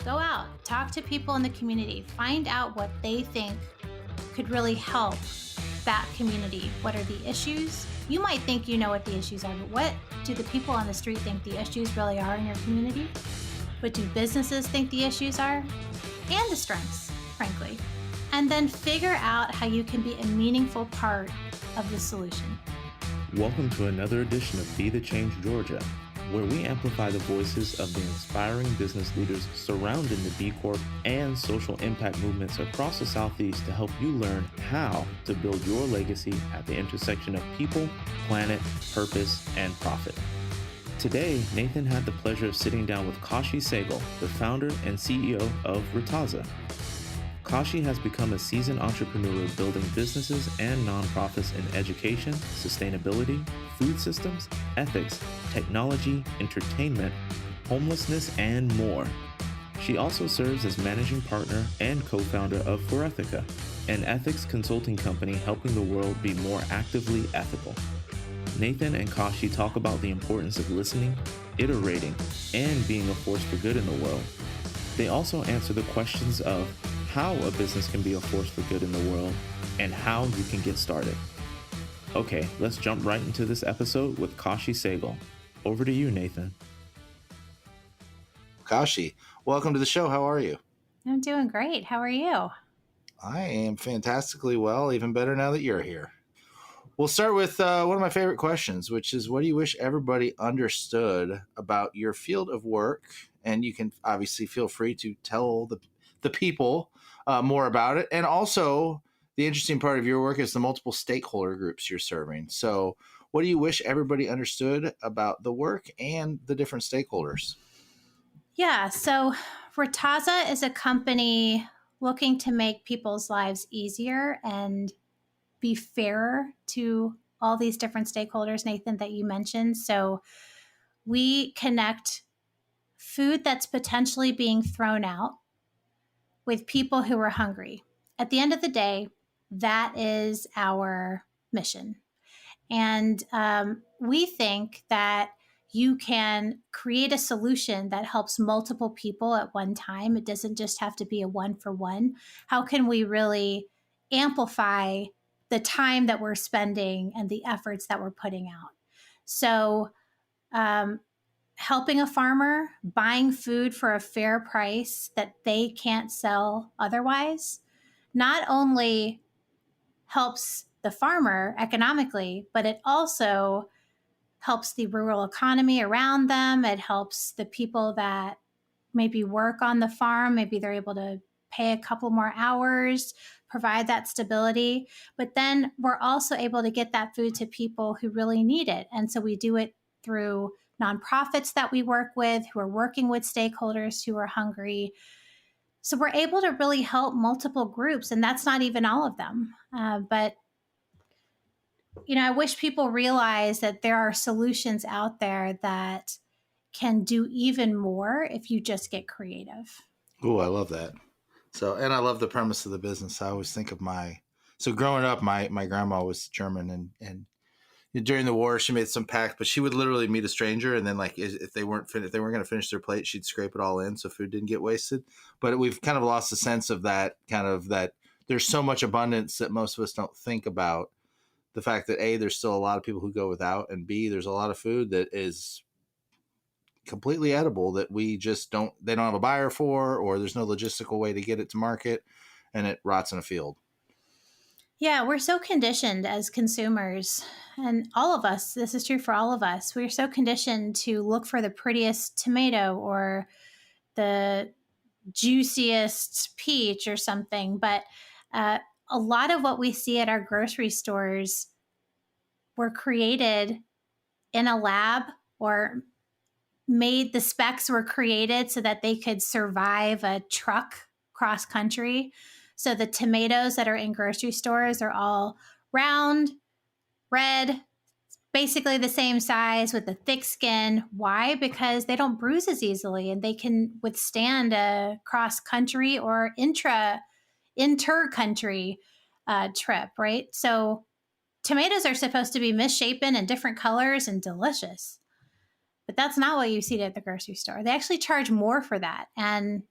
Go out, talk to people in the community, find out what they think could really help that community. What are the issues? You might think you know what the issues are, but what do the people on the street think the issues really are in your community? What do businesses think the issues are? And the strengths, frankly. And then figure out how you can be a meaningful part of the solution. Welcome to another edition of Be the Change Georgia, where we amplify the voices of the inspiring business leaders surrounding the B Corp and social impact movements across the Southeast to help you learn how to build your legacy at the intersection of people, planet, purpose, and profit. Today, Nathan had the pleasure of sitting down with Kashi Sehgal, the founder and CEO of Retaaza. Kashi has become a seasoned entrepreneur building businesses and nonprofits in education, sustainability, food systems, ethics, technology, entertainment, homelessness, and more. She also serves as managing partner and co-founder of Forethica, an ethics consulting company helping the world be more actively ethical. Nathan and Kashi talk about the importance of listening, iterating, and being a force for good in the world. They also answer the questions of how a business can be a force for good in the world and how you can get started. Okay, let's jump right into this episode with Kashi Sehgal. Over to you, Nathan. Kashi, welcome to the show. How are you? I'm doing great. How are you? I am fantastically well, even better now that you're here. We'll start with one of my favorite questions, which is, what do you wish everybody understood about your field of work? And you can obviously feel free to tell the people more about it. And also, the interesting part of your work is the multiple stakeholder groups you're serving. So what do you wish everybody understood about the work and the different stakeholders? Yeah, so Retaaza is a company looking to make people's lives easier and be fairer to all these different stakeholders, Nathan, that you mentioned. So we connect food that's potentially being thrown out with people who are hungry. At the end of the day, that is our mission. And we think that you can create a solution that helps multiple people at one time. It doesn't just have to be a one-for-one. How can we really amplify the time that we're spending and the efforts that we're putting out? So helping a farmer, buying food for a fair price that they can't sell otherwise, not only helps the farmer economically, but it also helps the rural economy around them. It helps the people that maybe work on the farm. Maybe they're able to pay a couple more hours, provide that stability. But then we're also able to get that food to people who really need it. And so we do it through nonprofits that we work with, who are working with stakeholders who are hungry. So we're able to really help multiple groups, and that's not even all of them. But I wish people realize that there are solutions out there that can do even more if you just get creative. Oh, I love that. So, and I love the premise of the business. I always think of growing up, my grandma was German, and during the war, she made some pact, but she would literally meet a stranger, and then if they weren't going to finish their plate, she'd scrape it all in so food didn't get wasted. But we've kind of lost the sense of that there's so much abundance that most of us don't think about. The fact that A, there's still a lot of people who go without, and B, there's a lot of food that is completely edible that they don't have a buyer for, or there's no logistical way to get it to market, and it rots in a field. Yeah, we're so conditioned as consumers, and all of us, this is true for all of us, we're so conditioned to look for the prettiest tomato or the juiciest peach or something. But a lot of what we see at our grocery stores were created in a lab, or the specs were created so that they could survive a truck cross country. So the tomatoes that are in grocery stores are all round, red, basically the same size with a thick skin. Why? Because they don't bruise as easily, and they can withstand a cross country or inter-country trip, right? So tomatoes are supposed to be misshapen and different colors and delicious. But that's not what you see at the grocery store. They actually charge more for that. And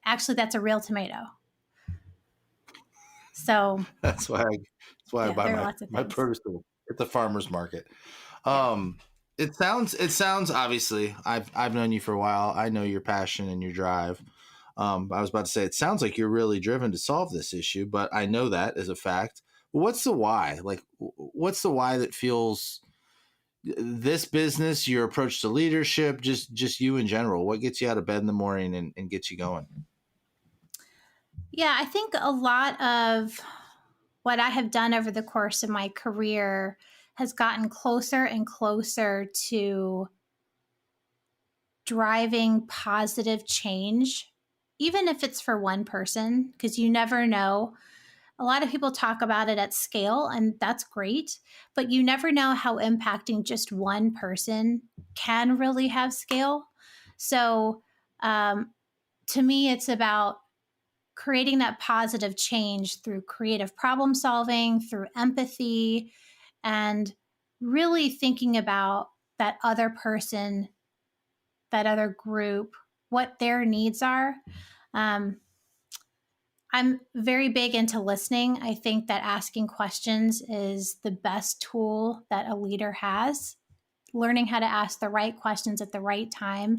Actually, that's a real tomato. So That's why I yeah, buy there are lots of my things. produce at the farmer's market. Yeah. It sounds obviously I've known you for a while. I know your passion and your drive. I was about to say it sounds like you're really driven to solve this issue, but I know that as a fact. What's the why? Like, what's the why that fuels this business, your approach to leadership, just you in general? What gets you out of bed in the morning and gets you going? Yeah, I think a lot of what I have done over the course of my career has gotten closer and closer to driving positive change, even if it's for one person, because you never know. A lot of people talk about it at scale, and that's great, but you never know how impacting just one person can really have scale. So, um, to me, it's about creating that positive change through creative problem solving, through empathy, and really thinking about that other person, that other group, what their needs are. Um, I'm very big into listening. I think that asking questions is the best tool that a leader has. Learning how to ask the right questions at the right time,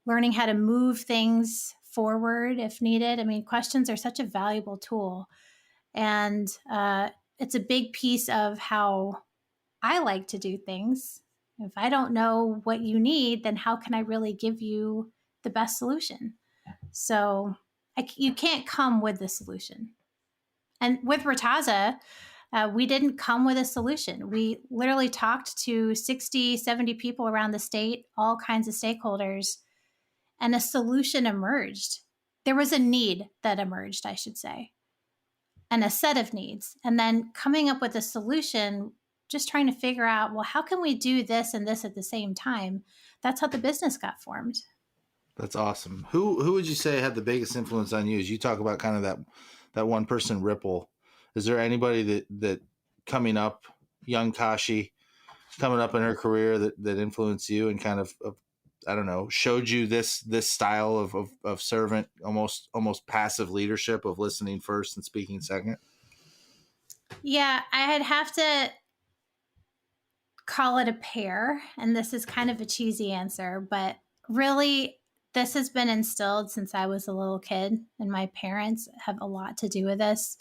learning how to move things forward if needed. I mean, questions are such a valuable tool. And it's a big piece of how I like to do things. If I don't know what you need, then how can I really give you the best solution? So you can't come with the solution. And with Retaaza, we didn't come with a solution. We literally talked to 60, 70 people around the state, all kinds of stakeholders, and a solution emerged. There was a need that emerged, I should say, and a set of needs. And then coming up with a solution, just trying to figure out, well, how can we do this and this at the same time? That's how the business got formed. That's awesome. Who would you say had the biggest influence on you? As you talk about kind of that one person ripple, is there anybody that coming up, young Kashi, coming up in her career that influenced you and kind of I don't know, showed you this style of servant, almost passive leadership of listening first and speaking second? Yeah, I'd have to call it a pair. And this is kind of a cheesy answer, but really, this has been instilled since I was a little kid, and my parents have a lot to do with this.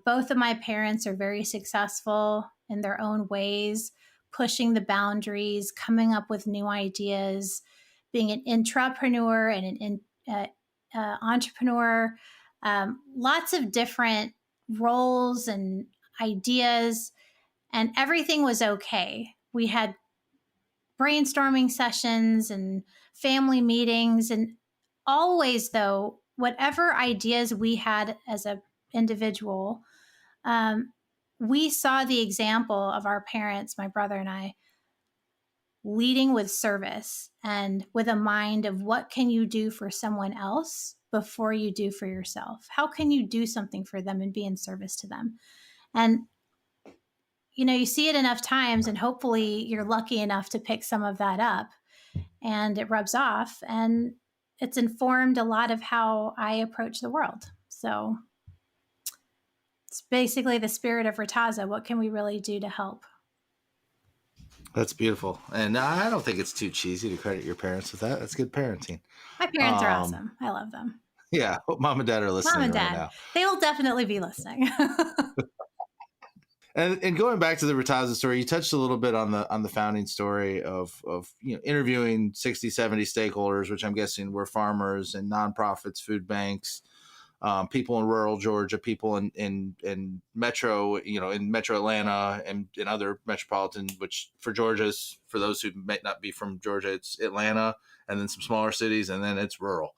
Both of my parents are very successful in their own ways, pushing the boundaries, coming up with new ideas, being an intrapreneur and entrepreneur, lots of different roles and ideas, and everything was okay. We had brainstorming sessions and family meetings, and always, though, whatever ideas we had as an individual, um, we saw the example of our parents, my brother and I, leading with service and with a mind of what can you do for someone else before you do for yourself? How can you do something for them and be in service to them? And you see it enough times, and hopefully you're lucky enough to pick some of that up and it rubs off, and it's informed a lot of how I approach the world. So it's basically the spirit of Retaaza. What can we really do to help? That's beautiful, and I don't think it's too cheesy to credit your parents with that. That's good parenting. My parents are Um, awesome. I love them. yeah, hope mom and dad are Mom listening and right dad, now. they will definitely be listening. And going back to the Retaaza story, you touched a little bit on the founding story of interviewing 60, 70 stakeholders, which I'm guessing were farmers and nonprofits, food banks, people in rural Georgia, people in metro, in metro Atlanta and in other metropolitan, which for Georgia's, for those who might not be from Georgia, it's Atlanta and then some smaller cities and then it's rural.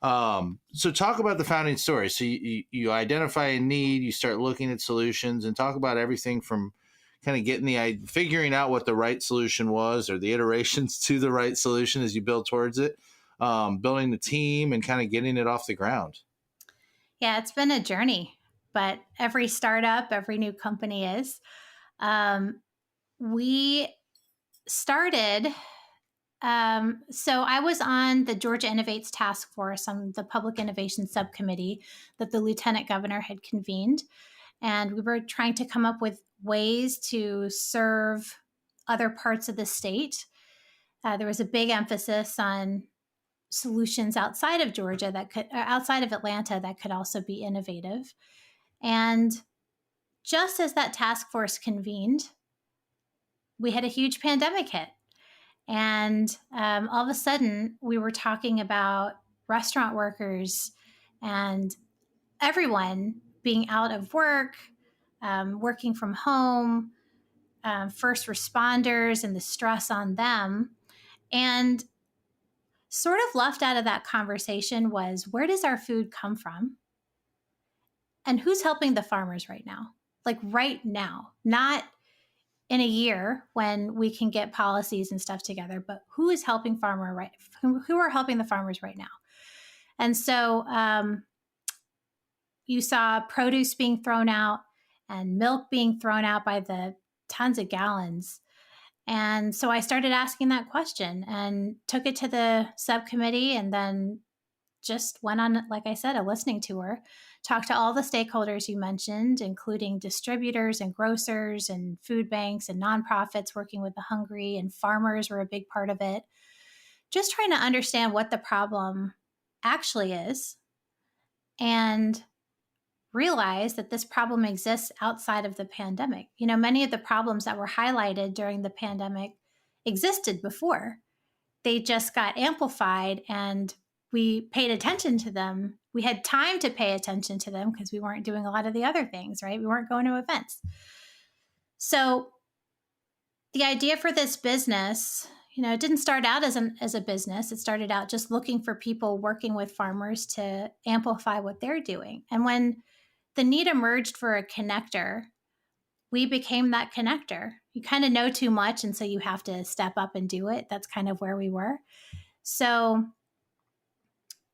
So talk about the founding story. So you identify a need, you start looking at solutions, and talk about everything from kind of figuring out what the right solution was, or the iterations to the right solution as you build towards it, building the team and kind of getting it off the ground. Yeah, it's been a journey, but every startup, every new company is. We started So I was on the Georgia Innovates Task Force on the Public Innovation Subcommittee that the Lieutenant Governor had convened. And we were trying to come up with ways to serve other parts of the state. There was a big emphasis on solutions outside of Georgia outside of Atlanta that could also be innovative. And just as that task force convened, we had a huge pandemic hit. And all of a sudden, we were talking about restaurant workers and everyone being out of work, working from home, first responders and the stress on them. And sort of left out of that conversation was, where does our food come from? And who's helping the farmers right now? Like right now, not in a year when we can get policies and stuff together, but who is helping who are helping the farmers right now? And so you saw produce being thrown out and milk being thrown out by the tons of gallons. And so I started asking that question and took it to the subcommittee, and then just went on, like I said, a listening tour, talked to all the stakeholders you mentioned, including distributors and grocers and food banks and nonprofits working with the hungry, and farmers were a big part of it. Just trying to understand what the problem actually is and realize that this problem exists outside of the pandemic. You know, many of the problems that were highlighted during the pandemic existed before. They just got amplified, and we paid attention to them. We had time to pay attention to them because we weren't doing a lot of the other things, right? We weren't going to events. So the idea for this business, it didn't start out as a business. It started out just looking for people working with farmers to amplify what they're doing. And when the need emerged for a connector, we became that connector. You kind of know too much, and so you have to step up and do it. That's kind of where we were. So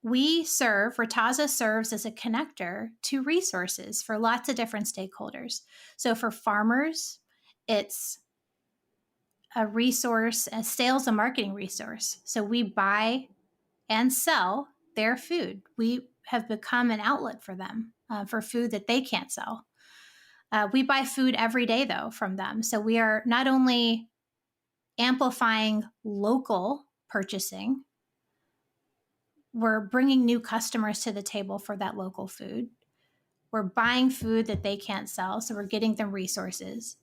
Retaaza serves as a connector to resources for lots of different stakeholders. So for farmers, it's a resource, a sales and marketing resource. So we buy and sell their food. We have become an outlet for them for food that they can't sell. We buy food every day, though, from them. So we are not only amplifying local purchasing, we're bringing new customers to the table for that local food. We're buying food that they can't sell, so we're getting them resources.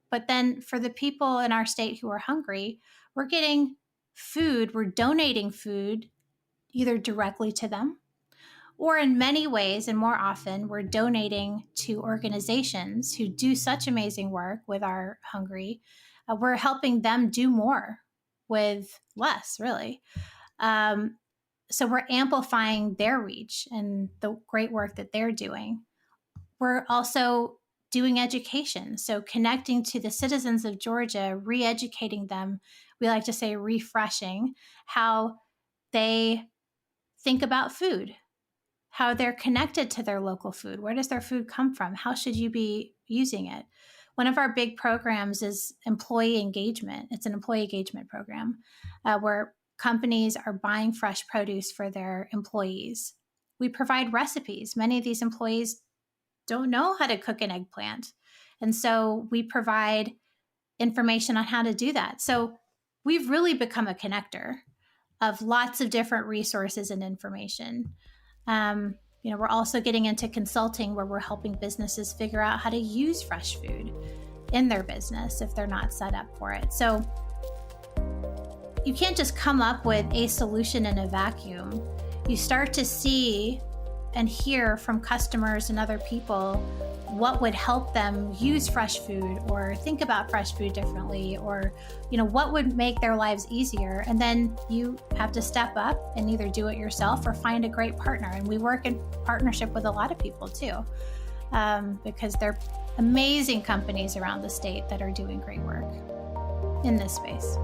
But then for the people in our state who are hungry, we're getting food, we're donating food either directly to them, or in many ways, and more often, we're donating to organizations who do such amazing work with our hungry. We're helping them do more with less, really. So we're amplifying their reach and the great work that they're doing. We're also doing education. So connecting to the citizens of Georgia, re-educating them, we like to say refreshing, how they think about food, how they're connected to their local food. Where does their food come from? How should you be using it? One of our big programs is employee engagement. It's an employee engagement program where companies are buying fresh produce for their employees. We provide recipes. Many of these employees don't know how to cook an eggplant. And so we provide information on how to do that. So we've really become a connector of lots of different resources and information. We're also getting into consulting where we're helping businesses figure out how to use fresh food in their business if they're not set up for it. So you can't just come up with a solution in a vacuum. You start to see and hear from customers and other people what would help them use fresh food or think about fresh food differently, or what would make their lives easier. And then you have to step up and either do it yourself or find a great partner. And we work in partnership with a lot of people too, because they're amazing companies around the state that are doing great work in this space.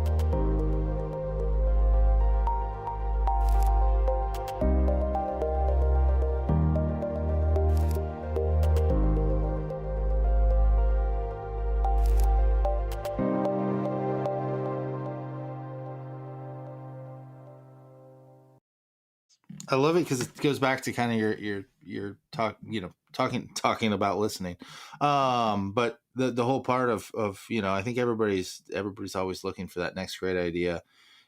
I love it because it goes back to kind of your talk, talking about listening. But the whole part of I think everybody's always looking for that next great idea,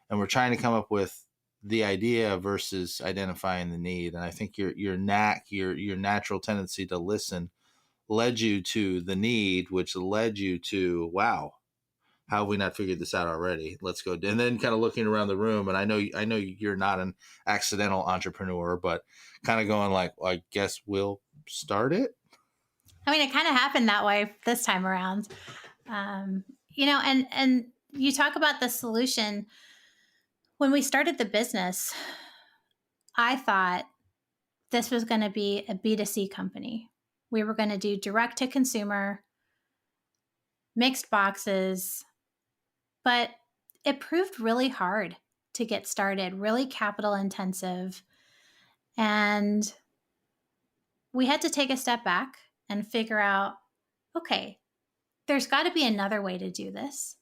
and we're trying to come up with the idea versus identifying the need. And I think your natural tendency to listen led you to the need, which led you to, wow, how have we not figured this out already? Let's go. And then kind of looking around the room, and I know you're not an accidental entrepreneur, but kind of going like, well, I guess we'll start it. I mean, it kind of happened that way this time around. And you talk about the solution. When we started the business, I thought this was going to be a B2C company. We were going to do direct to consumer, mixed boxes, but it proved really hard to get started, really capital intensive. And we had to take a step back and figure out, okay, there's got to be another way to do this.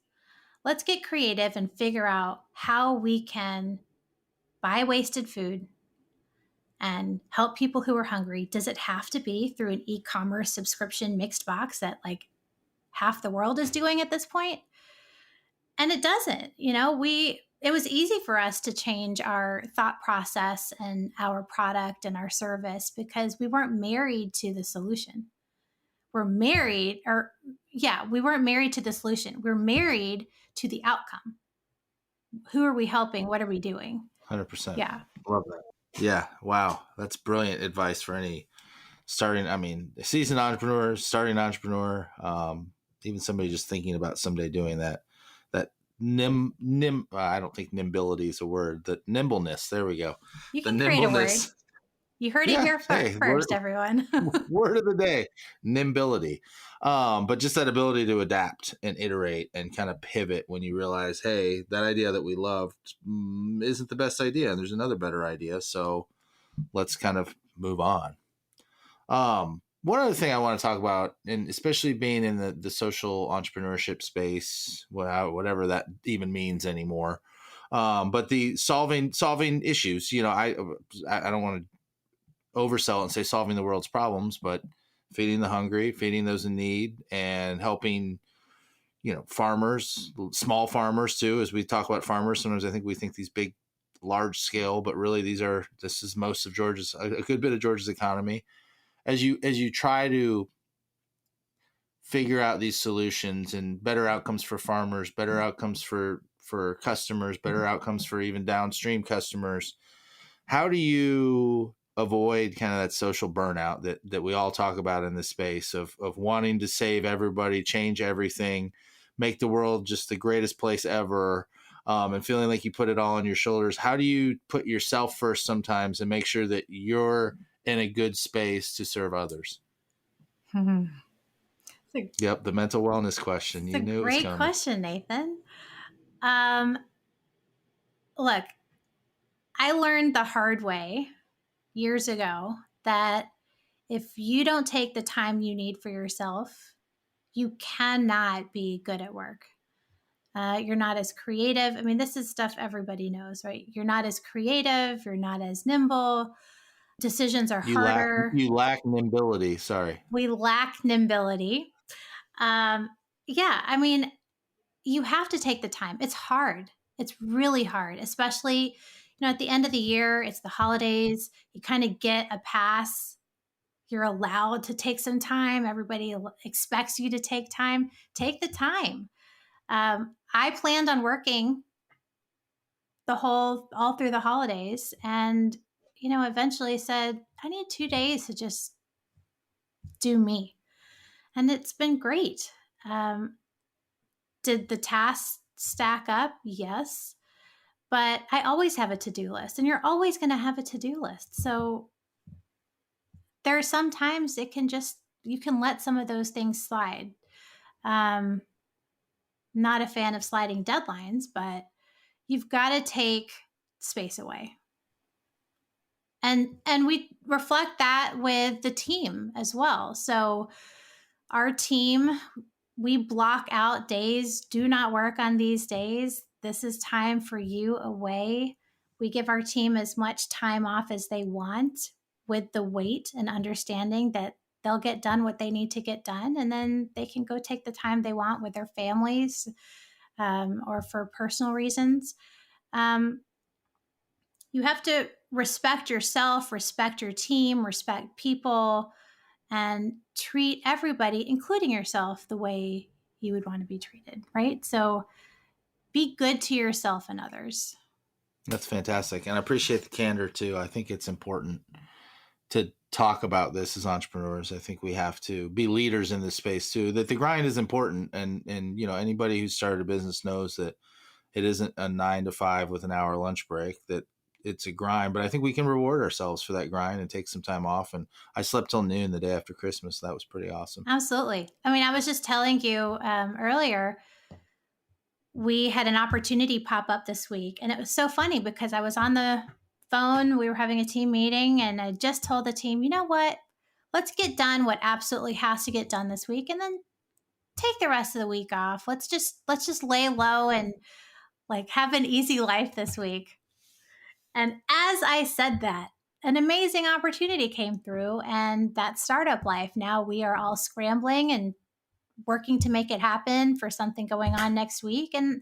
Let's get creative and figure out how we can buy wasted food and help people who are hungry. Does it have to be through an e-commerce subscription mixed box that like half the world is doing at this point? And it doesn't. It was easy for us to change our thought process and our product and our service because we weren't married to the solution. We weren't married to the solution. We're married to the outcome. Who are we helping? What are we doing? 100%. Yeah. Love that. Yeah. Wow. That's brilliant advice for any seasoned entrepreneur, starting entrepreneur, even somebody just thinking about someday doing that. I don't think nimbility is a word. That nimbleness. There we go. You can create a word. You heard it here first, everyone. Word of the day, nimbility. But just that ability to adapt and iterate and kind of pivot when you realize, hey, that idea that we loved isn't the best idea, and there's another better idea. So let's kind of move on. One other thing I want to talk about, and especially being in the social entrepreneurship space, whatever that even means anymore, but the solving issues. I don't want to oversell and say solving the world's problems, but feeding the hungry, feeding those in need, and helping farmers, small farmers too. As we talk about farmers, sometimes I think we think these big, large scale, but really this is most of Georgia's, a good bit of Georgia's economy. As you try to figure out these solutions and better outcomes for farmers, better outcomes for customers, better outcomes for even downstream customers, how do you avoid kind of that social burnout that we all talk about in this space of wanting to save everybody, change everything, make the world just the greatest place ever, and feeling like you put it all on your shoulders? How do you put yourself first sometimes and make sure that you're in a good space to serve others? Yep, the mental wellness question. You knew it was coming. Great question, Nathan. Look, I learned the hard way years ago that if you don't take the time you need for yourself, you cannot be good at work. You're not as creative. I mean, this is stuff everybody knows, right? You're not as creative. You're not as nimble. Decisions are harder. You lack nimbility. Sorry. We lack nimbility. I mean, you have to take the time. It's hard. It's really hard, especially, at the end of the year, it's the holidays. You kind of get a pass. You're allowed to take some time. Everybody expects you to take time. Take the time. I planned on working all through the holidays, and eventually said, I need 2 days to just do me. And it's been great. Did the tasks stack up? Yes. But I always have a to-do list, and you're always going to have a to-do list. So there are some times you can let some of those things slide. Not a fan of sliding deadlines, but you've got to take space away. And we reflect that with the team as well. So our team, we block out days, do not work on these days. This is time for you away. We give our team as much time off as they want, with the weight and understanding that they'll get done what they need to get done, and then they can go take the time they want with their families, or for personal reasons. You have to respect yourself, respect your team, respect people, and treat everybody, including yourself, the way you would want to be treated, right? So be good to yourself and others. That's fantastic. And I appreciate the candor too. I think it's important to talk about this as entrepreneurs. I think we have to be leaders in this space too, that the grind is important. And, anybody who started a business knows that it isn't a 9 to 5 with an hour lunch break, that it's a grind, but I think we can reward ourselves for that grind and take some time off. And I slept till noon the day after Christmas. That was pretty awesome. Absolutely. I mean, I was just telling you earlier, we had an opportunity pop up this week, and it was so funny because I was on the phone. We were having a team meeting, and I just told the team, you know what? Let's get done what absolutely has to get done this week, and then take the rest of the week off. Let's just lay low and like have an easy life this week. And as I said that, an amazing opportunity came through, and that startup life. Now we are all scrambling and working to make it happen for something going on next week. And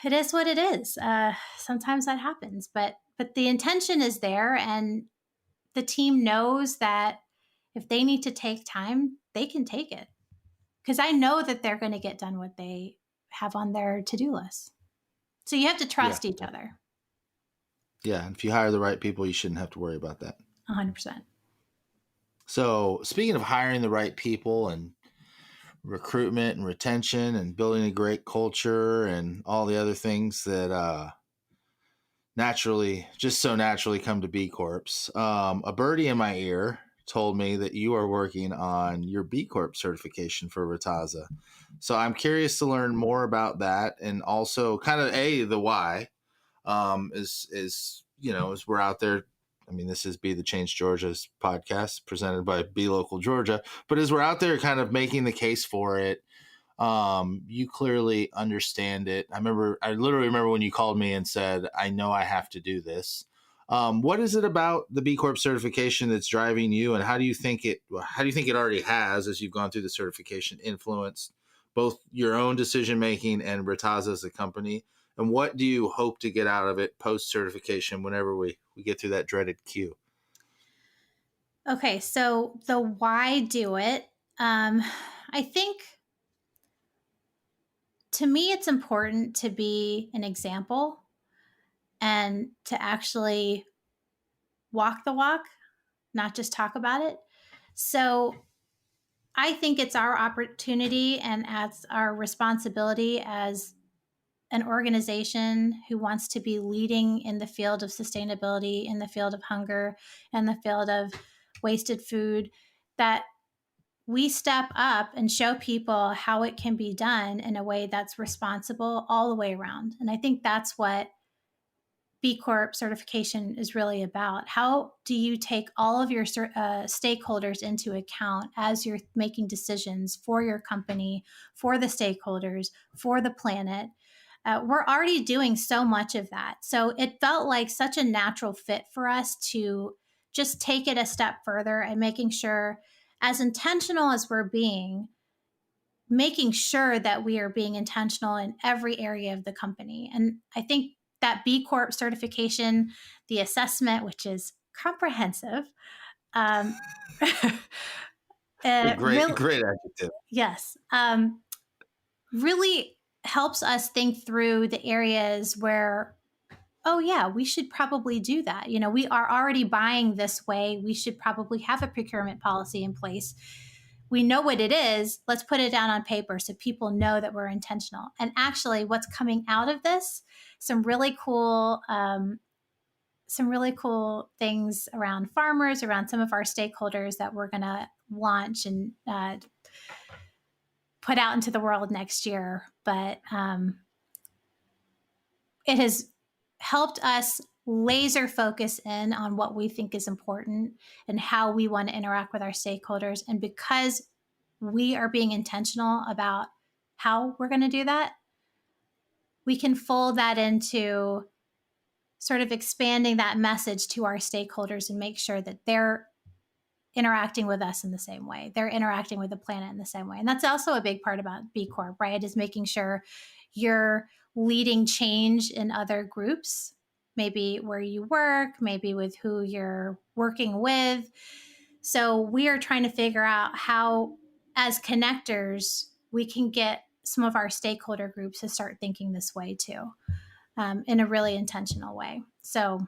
it is what it is. Sometimes that happens, but the intention is there, and the team knows that if they need to take time, they can take it, because I know that they're going to get done what they have on their to-do list. So you have to trust each other. Yeah. And if you hire the right people, you shouldn't have to worry about that. 100%. So speaking of hiring the right people and recruitment and retention and building a great culture and all the other things that just so naturally come to B Corps. A birdie in my ear told me that you are working on your B Corp certification for Retaaza. So I'm curious to learn more about that, and also kind of the why is as we're out there. I mean, this is Be the Change Georgia's podcast presented by Be Local Georgia, but as we're out there kind of making the case for it, you clearly understand it. I literally remember when you called me and said, I know I have to do this. What is it about the B Corp certification that's driving you, and how do you think it already has, as you've gone through the certification, influenced both your own decision making and Retaaza as a company? And what do you hope to get out of it post certification whenever we get through that dreaded queue? Okay, so the why do it? I think, to me, it's important to be an example and to actually walk the walk, not just talk about it. So I think it's our opportunity and as our responsibility as an organization who wants to be leading in the field of sustainability, in the field of hunger, in the field of wasted food, that we step up and show people how it can be done in a way that's responsible all the way around. And I think that's what B Corp certification is really about. How do you take all of your stakeholders into account as you're making decisions for your company, for the stakeholders, for the planet? We're already doing so much of that. So it felt like such a natural fit for us to just take it a step further and making sure, as intentional as we're being, making sure that we are being intentional in every area of the company. And I think that B Corp certification, the assessment, which is comprehensive, Great adjective. yes, really helps us think through the areas where, oh yeah, we should probably do that. We are already buying this way. We should probably have a procurement policy in place. We know what it is. Let's put it down on paper so people know that we're intentional. And actually, what's coming out of this, some really cool things around farmers, around some of our stakeholders that we're going to launch and put out into the world next year. But it has helped us laser focus in on what we think is important and how we want to interact with our stakeholders. And because we are being intentional about how we're going to do that, we can fold that into sort of expanding that message to our stakeholders and make sure that they're interacting with us in the same way. They're interacting with the planet in the same way. And that's also a big part about B Corp, right? Is making sure you're leading change in other groups, maybe where you work, maybe with who you're working with. So we are trying to figure out how, as connectors, we can get some of our stakeholder groups to start thinking this way too, in a really intentional way. So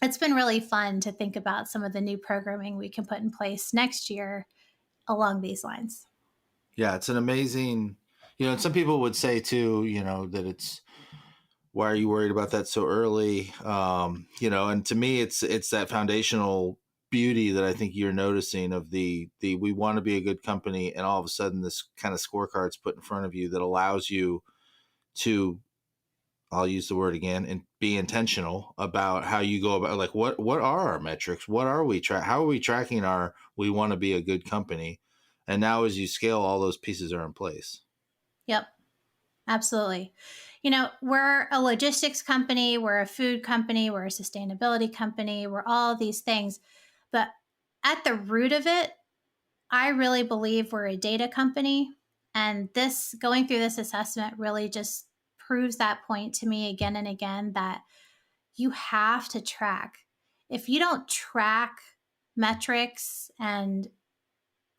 it's been really fun to think about some of the new programming we can put in place next year along these lines. Yeah, it's an amazing, and some people would say too, that it's, why are you worried about that so early? And to me, it's that foundational beauty that I think you're noticing of the we want to be a good company, and all of a sudden this kind of scorecard's put in front of you that allows you to, I'll use the word again, and be intentional about how you go about, like, what are our metrics? What are we how are we tracking we want to be a good company? And now as you scale, all those pieces are in place. Yep, absolutely. We're a logistics company, we're a food company, we're a sustainability company, we're all these things. But at the root of it, I really believe we're a data company. And going through this assessment really just proves that point to me again and again, that you have to track. If you don't track metrics and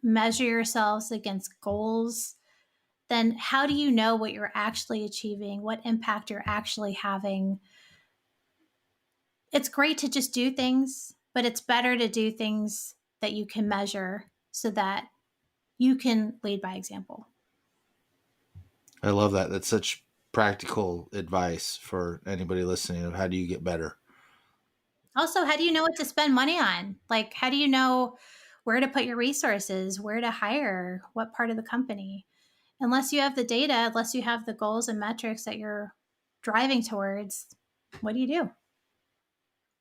measure yourselves against goals, then how do you know what you're actually achieving, what impact you're actually having? It's great to just do things, but it's better to do things that you can measure so that you can lead by example. I love that. That's such practical advice for anybody listening of how do you get better. Also, how do you know what to spend money on? Like, how do you know where to put your resources, where to hire, what part of the company? Unless you have the data, unless you have the goals and metrics that you're driving towards, what do you do?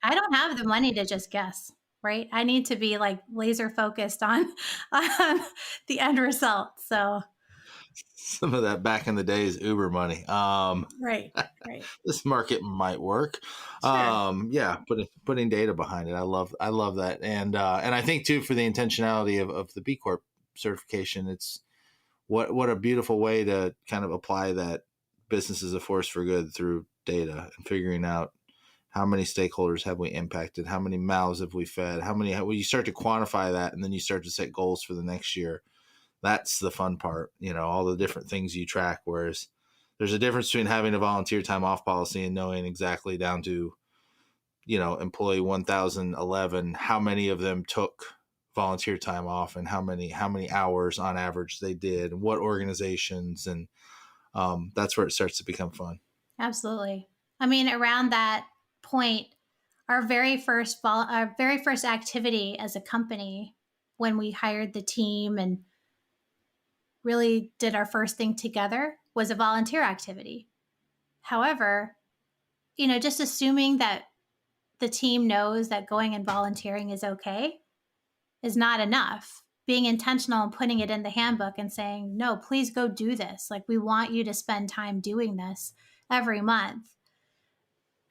I don't have the money to just guess, right? I need to be like laser focused on the end result. So, Some of that back in the days Uber money. right. This market might work. Sure. Yeah, putting data behind it. I love that. And I think too, for the intentionality of the B Corp certification, it's what a beautiful way to kind of apply that business is a force for good through data and figuring out how many stakeholders have we impacted, how many mouths have we fed, when you start to quantify that, and then you start to set goals for the next year. That's the fun part, all the different things you track. Whereas there's a difference between having a volunteer time off policy and knowing exactly down to, employee 1011, how many of them took volunteer time off and how many hours on average they did and what organizations. And that's where it starts to become fun. Absolutely. I mean, around that point, our very first activity as a company, when we hired the team and really did our first thing together, was a volunteer activity. However, just assuming that the team knows that going and volunteering is okay is not enough. Being intentional and putting it in the handbook and saying, no, please go do this. Like, we want you to spend time doing this every month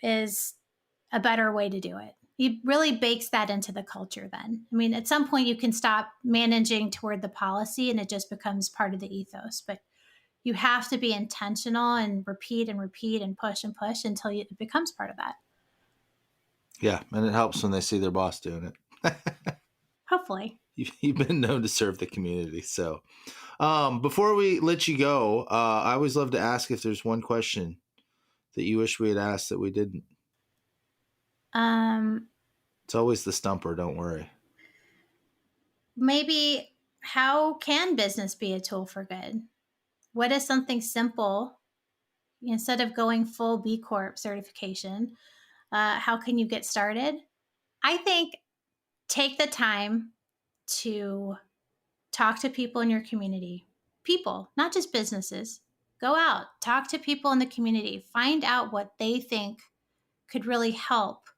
is a better way to do it. It really bakes that into the culture then. I mean, at some point you can stop managing toward the policy and it just becomes part of the ethos. But you have to be intentional and repeat and push until it becomes part of that. Yeah, and it helps when they see their boss doing it. Hopefully. You've been known to serve the community. So before we let you go, I always love to ask if there's one question that you wish we had asked that we didn't. It's always the stumper, don't worry. Maybe, how can business be a tool for good? What is something simple, instead of going full B Corp certification, how can you get started? I think take the time to talk to people in your community. People, not just businesses. Go out, talk to people in the community, find out what they think could really help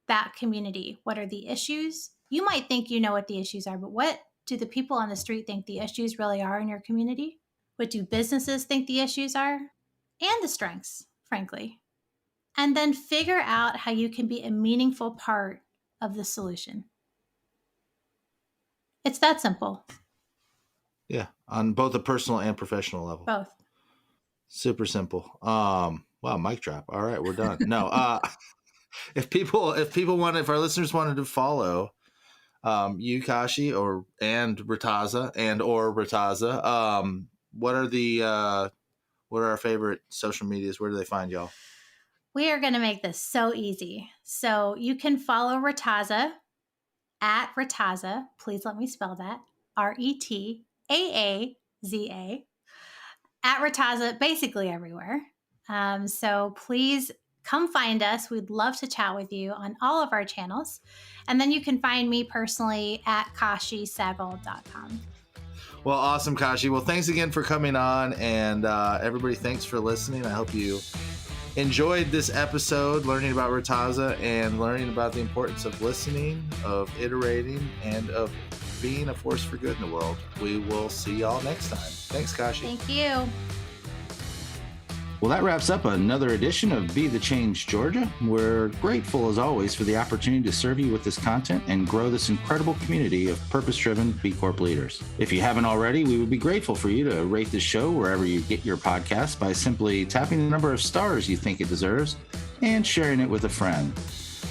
that community. What are the issues? You might think you know what the issues are, but what do the people on the street think the issues really are in your community? What do businesses think the issues are? And the strengths, frankly. and then figure out how you can be a meaningful part of the solution. It's that simple. Yeah, on both a personal and professional level. Both. Super simple. Wow, mic drop. All right, we're done. No, if our listeners wanted to follow you, Kashi, or Retaaza, what are our favorite social medias? Where do they find y'all? We are going to make this so easy. So you can follow Retaaza at Retaaza. Please let me spell that. Retaaza at Retaaza, basically everywhere. So please come find us. We'd love to chat with you on all of our channels. And then you can find me personally at KashiSehgal.com. Well, awesome, Kashi. Well, thanks again for coming on, and everybody, thanks for listening. I hope you enjoyed this episode, learning about Retaaza and learning about the importance of listening, of iterating, and of being a force for good in the world. We will see y'all next time. Thanks, Kashi. Thank you. Well, that wraps up another edition of Be the Change Georgia. We're grateful, as always, for the opportunity to serve you with this content and grow this incredible community of purpose-driven B Corp leaders. If you haven't already, we would be grateful for you to rate this show wherever you get your podcasts by simply tapping the number of stars you think it deserves and sharing it with a friend.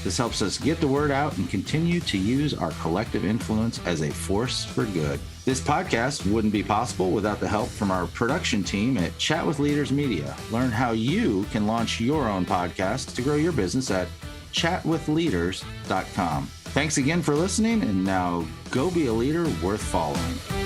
This helps us get the word out and continue to use our collective influence as a force for good. This podcast wouldn't be possible without the help from our production team at Chat with Leaders Media. Learn how you can launch your own podcast to grow your business at chatwithleaders.com. Thanks again for listening, and now go be a leader worth following.